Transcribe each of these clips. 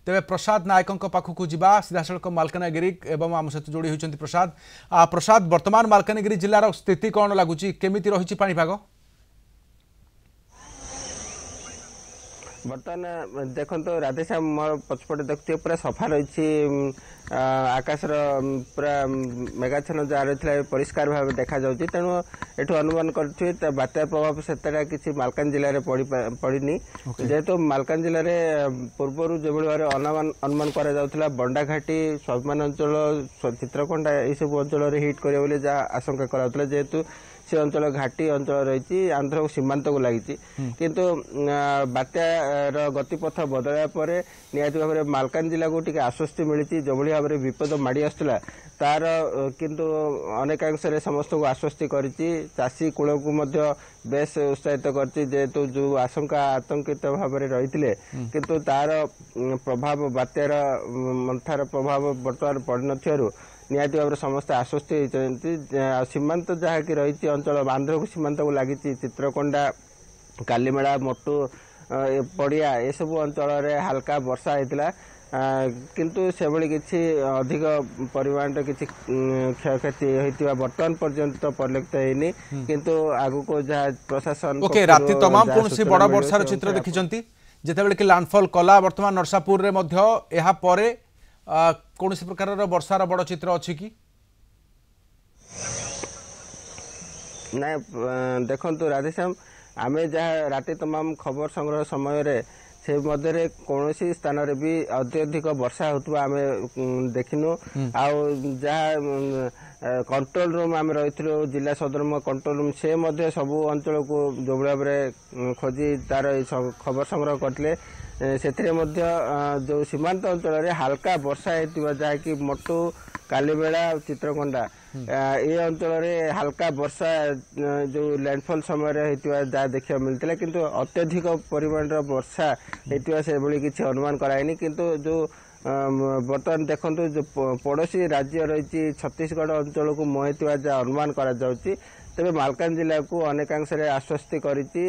तेरे प्रसाद नायकों पाखक जा सीधासख मालकानगिरी एवं आम सहित जोड़ी होती प्रसाद प्रसाद वर्तमान मालकानगिरी जिलार स्थिति कौन लगुच केमी रही पाणीपाग बर्तमान देखो राधेश्याम मोर पछपटे देखते पूरा सफा रही आकाशर पूरा मेघाच्छन्न जहाँ रही परिष्कार भाव देखा जाऊँगी तेणु एठू अनुमान कर बात्या प्रभाव से किसी मालकान जिले में पड़नी जेहेतु मालकान जिले में पूर्वर जो भाव अनुमान करा बंडाघाटी स्वाभिमान अंचल चित्रकोंडा यह सब अंचल हिट करे जहाँ आशंका कराला जेहेतु से अंचल घाटी अंचल रही आंध्र सीमांत को लगी किंतु बात्यार गतिपथ बदलवा पर निहाती भाव में मालकान जिला को टी आश्वस्ति मिली जो भाव में विपद माड़ी आसला तार किंतु अनेकांश समस्त को आश्वस्ति करिछि चाषी कूल को बेस उत्साहित करछि जेहेतु जो आशंका आतंकित भाव में रही किंतु तार प्रभाव बात्यार मंथार प्रभाव बर्तमान पड़ न निहाती भाव समस्त आश्वस्ति होती सीमांत जहाँ कि रही अंचल आंध्र को सीमांत को लगी चित्रकोंडा कालीमेला मोटू पड़िया ये सब अंचल हाल्का वर्षा होता किंतु से भली किसी अधिक परिमाण किसी क्षयक्षति होता बर्तमान पर्यंत परिलक्षित होनी किंतु आगु को जहाँ प्रशासन ओके राति तमाम कौन सी बड़ा वर्षार चित्र देखिछंती जेतेबेले कि लैंडफॉल कला वर्तमान नरसापुर रे मध्य एहा परे कौन सी प्रकार वर्षार बड़ चित्र अच्छी कि ना देखो राधेश्याम आम जहाँ राति तमाम खबर संग्रह समय से मध्य कौन स्थान रे भी अत्यधिक वर्षा होता आम देखिनु कंट्रोल रूम आम रही जिला सदर कंट्रोल रूम से मध्य सबू अंचल को जो भाव में खोजी तार खबर संग्रह करते से जो सीमांत अंचल हाल्का वर्षा होता जहाँकि मोटू कालीमेला चित्रकोंडा ये अंचल हाल्का वर्षा जो लैंडफॉल समय जहाँ देखा मिलता किंतु अत्यधिक परिमाण वर्षा होता से भली किसी अनुमान कराइनी किंतु जो बर्तमान देखो जो पड़ोशी राज्य रही छत्तीसगढ़ अंचल को मुहाइवा जहाँ अनुमान करा जाउची तेरे मालकान जिला को अनेकांश आश्वस्ति करिछि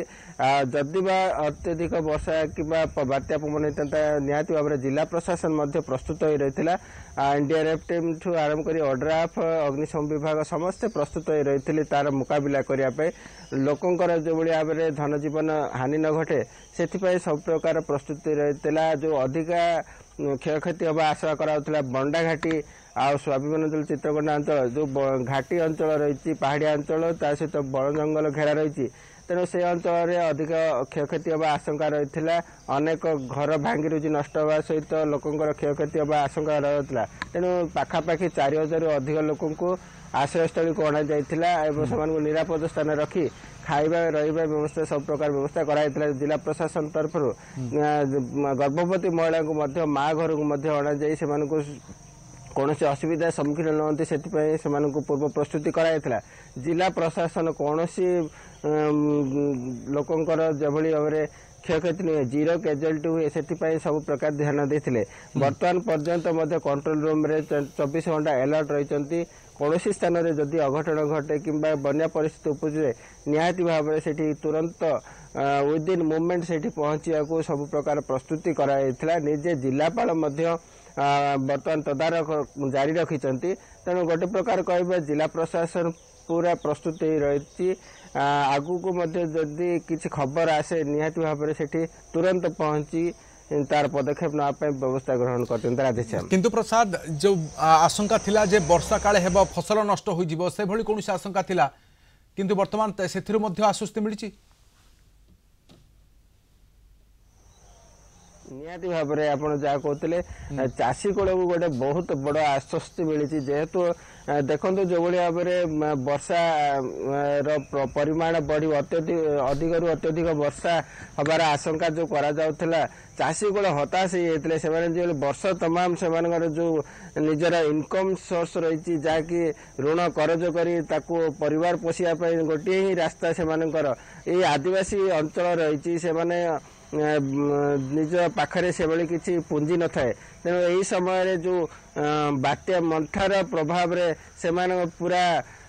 जदि बा अत्यधिक वर्षा कि बात्या पवन होता निहाती भाव में जिला प्रशासन मध्य प्रस्तुत हो रही एनडीआरएफ टीम ठू आरंभ कर ओड्राफ अग्निशम विभाग समस्ते प्रस्तुत हो रही तार मुकाबला करने लोकंर जो भाव में धन जीवन हानि न घटे से सब प्रकार प्रस्तुति रही जो अधिका क्षयक्षति हवा आशा करा बंडाघाटी आ स्वाभिमान अंचल चित्रकोंडा अंचल जो घाटी अंचल रही पहाड़िया अंचल ता सहित बड़ जंगल घेरा रही तेणु से अंचल अधिक क्षयक्षति हवा आशंका रही अनेक घर भांगी रुचि नष्ट हवा सहित लोकंर क्षयक्षति हवा आशंका रही तेणु पाखापाखि 4000 अधिक लोक आश्रयस्थल को अणा जाता निरापद स्थान रखी खाଇବା रहिबा व्यवस्था सब प्रकार व्यवस्था कराइतला जिला प्रशासन तरफ गर्भवती महिला को मध्य माँ घर को मध्य अणा जाई सेमान को कौन से असुविधा सम्मुखीन नहंती से पूर्व प्रस्तुति कराइतला जिला प्रशासन कौन सी लोकंकर जभली भाव में क्षयक्षति नुहे जीरो कैजुअलिटी हुए से सब प्रकार ध्यान देते बर्तमान पर्यंत कंट्रोल रूम रे 24 घंटा अलर्ट रही कौन स्थान में जदि अघटन घटे कि बन्या परिस्थिति उपजे निहाती भाव में से तुरंत विदिन मुवमेंट से पहुंचा सब प्रकार प्रस्तुति कराइतला निजे जिलापाल बर्तमान तदारख जारी रखिंट तेणु गोटे प्रकार कह जिला प्रशासन पूरा प्रस्तुत रही आगु को जदि किसी खबर आसे निहाती भाव में से तुरंत पहुंची तार पदक्षेप नापे व्यवस्था ग्रहण करते किंतु प्रसाद जो आशंका थिला जे वर्षा काले हेबो फसल नष्ट हो जिवो से भली कोनोसी आशंका थिला किंतु वर्तमान सेथिरु मध्ये आश्वस्ति मिलिछि निहाती भाव में आप जहाँ कहते चाषी कूल को गोटे बहुत बड़ आश्वस्ति मिली जेहेतु देखो जो भाव में वर्षा परिमाण बढ़ अधिक अत्यधिक वर्षा हबार आशंका जो करा जाउथला चाषी कूल हताश होते से वर्ष तमाम से जो निजर इनकम सोर्स रही जहाँकि ऋण करज कर परिवार पोषापी गोटे ही रास्ता से आदिवासी अंचल रही से निज पाखरे से भली किसी पुंजी न थाए तेणु यही समय जो बात्या मंथार प्रभाव रे से पूरा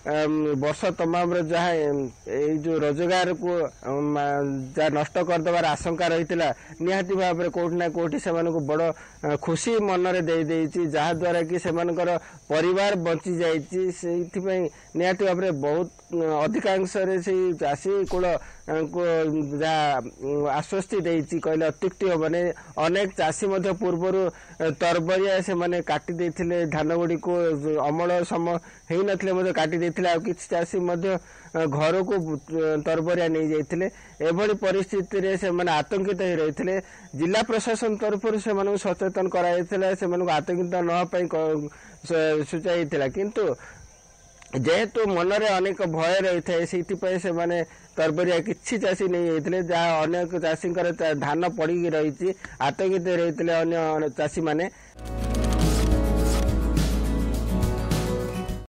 वर्ष तमाम जहाँ जो रोजगार को जहाँ नष्ट करदेवार आशंका रही निहाती भाव में कोठी ना कोठी से बड़ खुशी मनरे दे जहाद्वारा कि से परिवार बंची जाइए निहाती भाव में बहुत अधिकांश चाषी कूल जहाँ आश्वस्ति देती कहले अत्युक्ति हेनी अनेक चाषी पूर्वर तरबरिया से माने काटी देथिले धान गुड़ी को अमल समय हो नथिले काटी देथिले किछि चाषी घर को तरबरिया नहीं जाइथिले एभली परिस्थिति रे से माने आतंकित हो रही जिला प्रशासन तरफ से सचेतन कराइथिला से आतंकित न पई सूचाइथिला किंतु जेहेतु मनरे अनेक भय रही है से माने तरबरिया किछि चाषी नहीं होते जहाँ अनेक चाषी धान पड़ी रही आतंकित रही अन्य चाषी माने